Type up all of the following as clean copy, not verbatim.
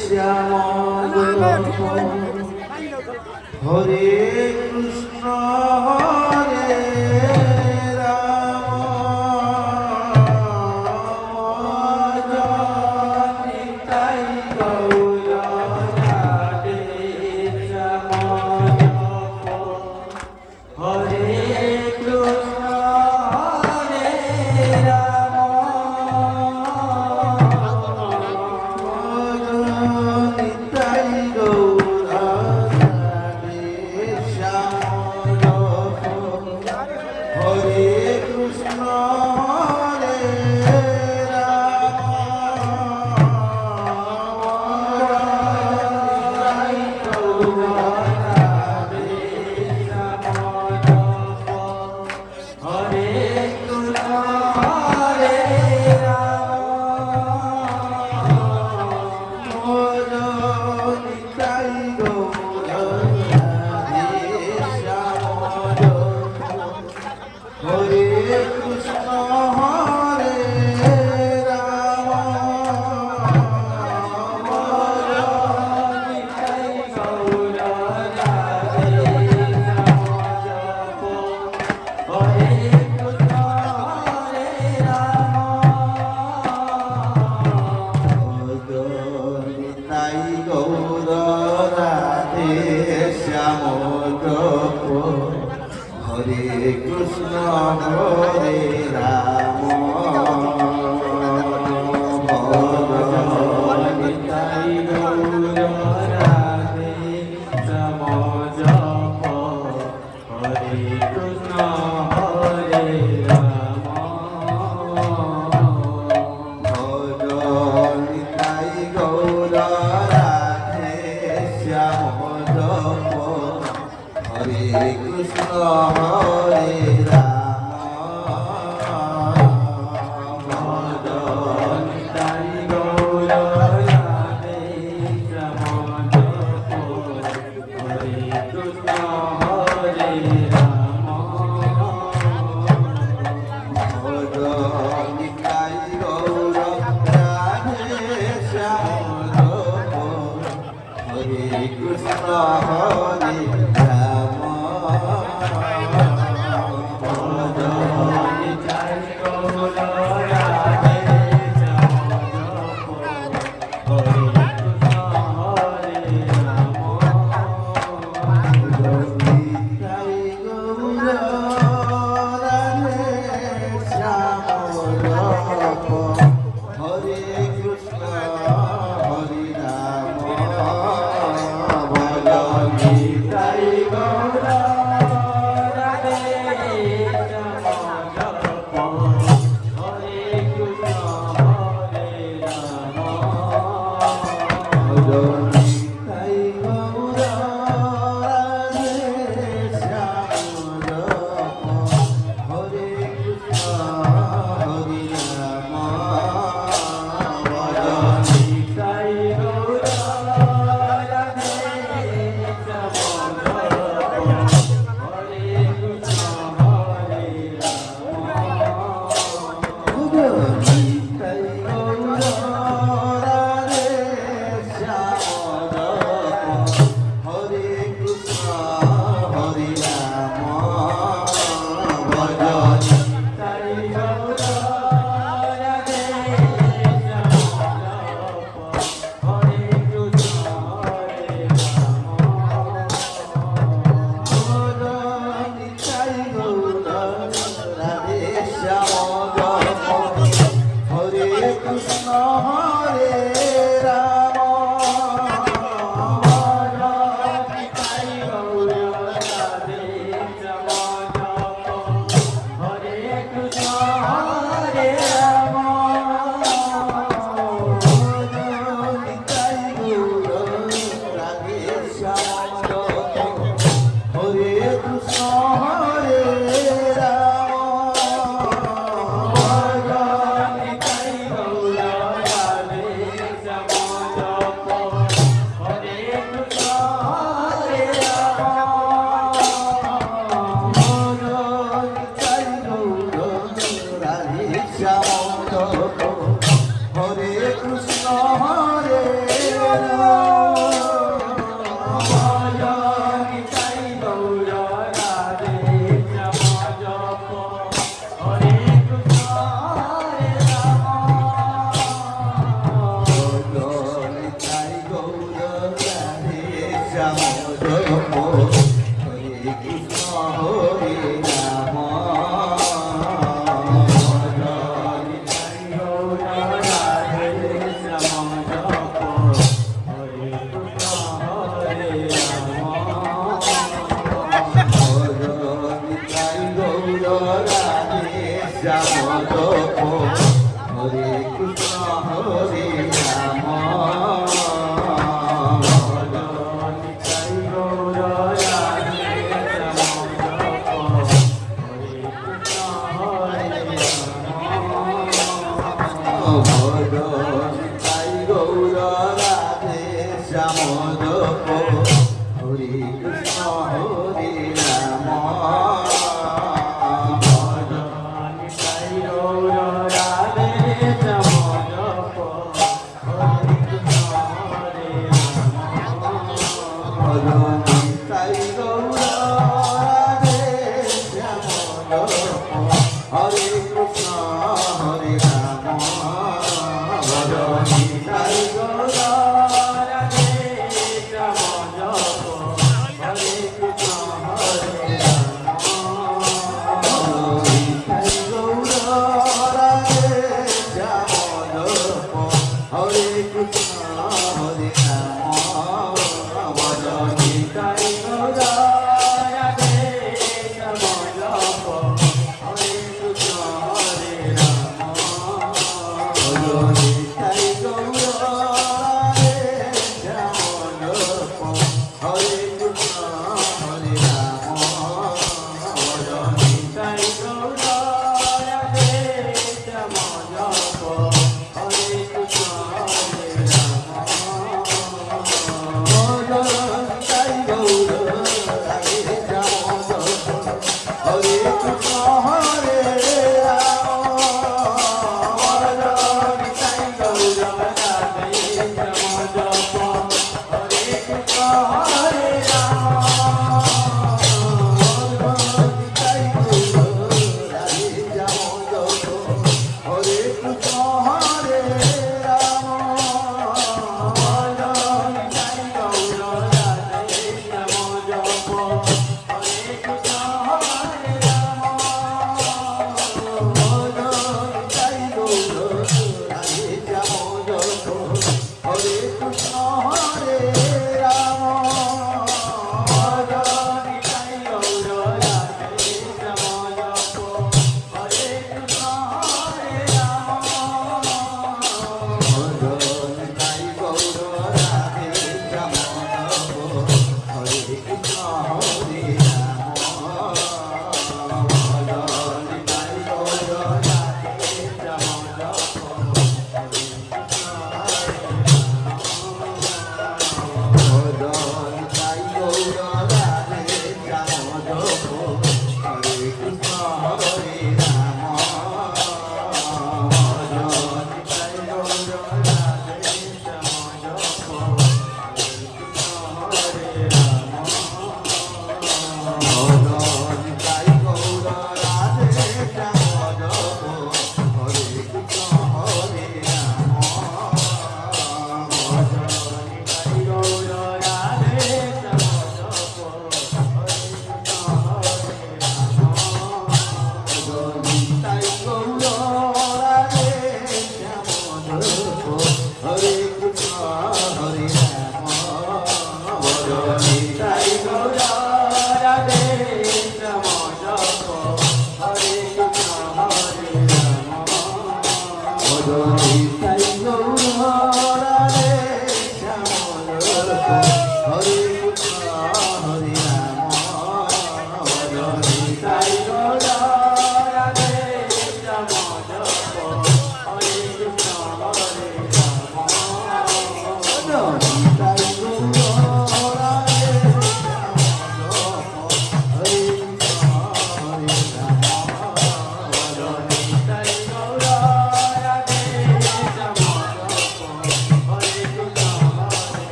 শ্যাম হরে কৃষ্ণ হরে হরে কৃষ্ণ হরে রাম নিতাই গৌর রাধে শ্যাম জপ হরে কৃষ্ণ হরে রাম নিতাই গৌর রাধে শ্যাম জপ হরে কৃষ্ণ হরে রাম নিতাই গৌর রাধে শ্যাম জপ হরে কৃষ্ণ হরে রাম নিতাই গৌর রাধে শ্যাম জপ হরে কৃষ্ণ হরে Hare শ্যাম জপ হরে কৃষ্ণ হরে রাম হরে কৃষ্ণ হরে রাম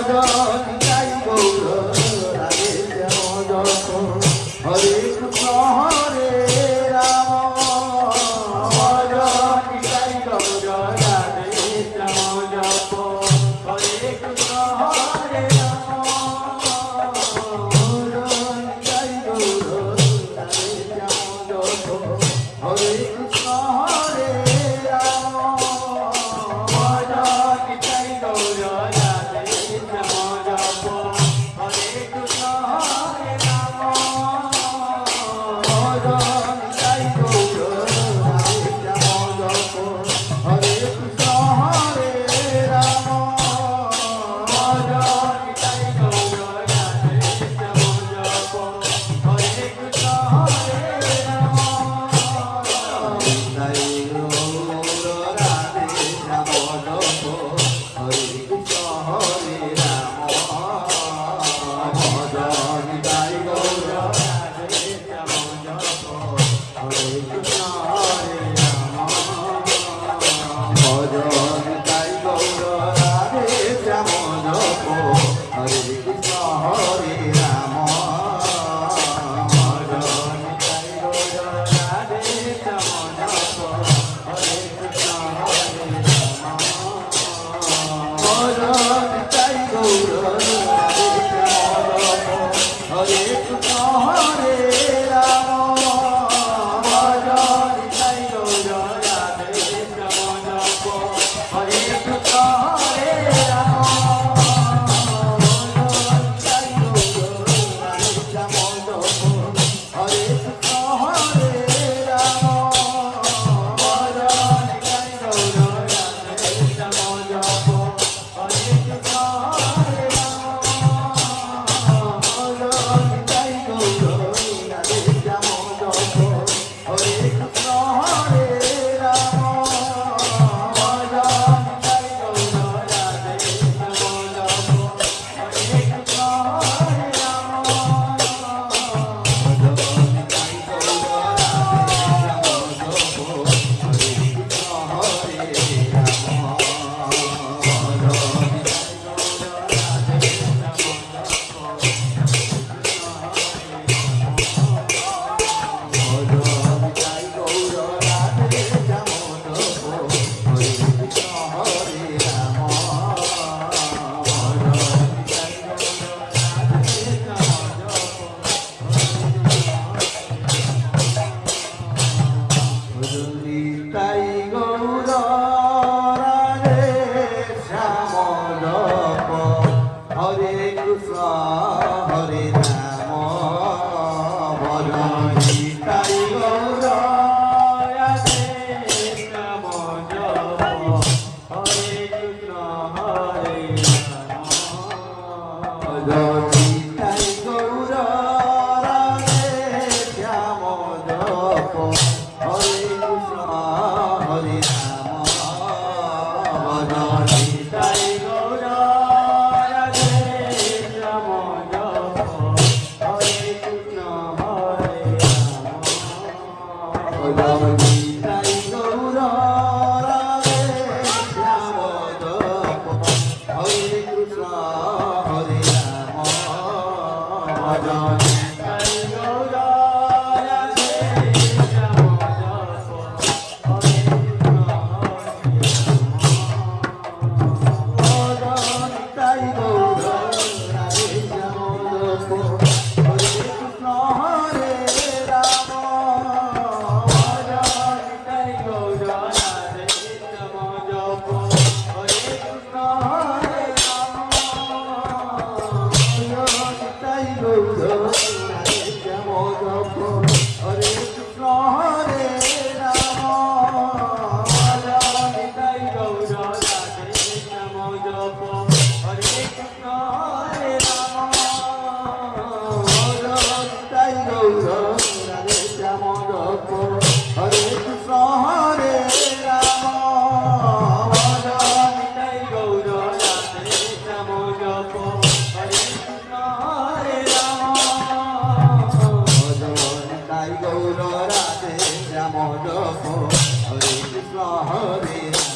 নিতাই গৌর রাধে শ্যাম জপ হরে কৃষ্ণ হরে রাম ভজ নিতাই গৌর রাধে শ্যাম জপ হরে কৃষ্ণ হরে রাম ভজ নিতাই গৌর রাধে শ্যাম জপ হরে কৃষ্ণ হরে রাম ভজ নিতাই গৌর রাধে শ্যাম জপ হরে কৃষ্ণ হরে রাম ভজ নিতাই গৌর রাধে শ্যাম জপ হরে কৃষ্ণ হরে রাম ভজ নিতাই গৌর রাধে শ্যাম জপ হরে কৃষ্ণ হরে রাম নিতাই গৌর রাধে শ্যাম জপ হরে কৃষ্ণ হরে রাম ভজ নিতাই গৌর রাধে শ্যাম জপ হরে কৃষ্ণ হরে রাম ভজ নিতাই গৌর রাধে শ্যাম জপ হরে কৃষ্ণ হরে রাম ভজ নিতাই গৌর রাধে শ্যাম জপ হরে কৃষ্ণ হরে রাম ভজ নিতাই গৌর রাধে শ্যাম জপ হরে কৃষ্ণ হরে রাম ভজ নিতাই গৌর রাধে শ্যাম জপ হরে কৃষ্ণ হরে রাম ভজ নিতাই গৌর রাধে শ্যাম জপ হরে কৃষ্ণ হরে রাম ভজ নিতাই গৌর রাধে শ্যাম জপ হরে কৃষ্ণ হরে রাম ভজ নিতাই গৌর রাধে শ্যাম জপ হরে কৃষ্ণ হরে রাম ভজ নিতাই গৌর রাধে শ্যাম জপ হরে কৃষ্ণ হরে রাম ভজ নিতাই গৌর রাধে শ্যাম জপ হরে কৃষ্ণ হরে রাম ভজ নিতাই গৌর রাধে শ্যাম জপ ভজ নিতাই গৌর রাধে শ্যাম জপ হরে কৃষ্ণ হরে রাম ভজ নিতাই গৌর রাধে শ্যাম জপ হরে কৃষ্ণ হরে রাম ভজ নিতাই গৌর রাধে শ্যাম জপ হরে কৃষ্ণ হরে রাম ভজ নিতাই গৌর রাধে শ্যাম জপ হরে কৃষ্ণ হরে রাম ভজ নিতাই গৌর রাধে শ্যাম জপ হরে কৃষ্ণ হরে রাম ভজ নিতাই গৌর রাধে শ্যাম জপ হরে কৃষ্ণ হরে রাম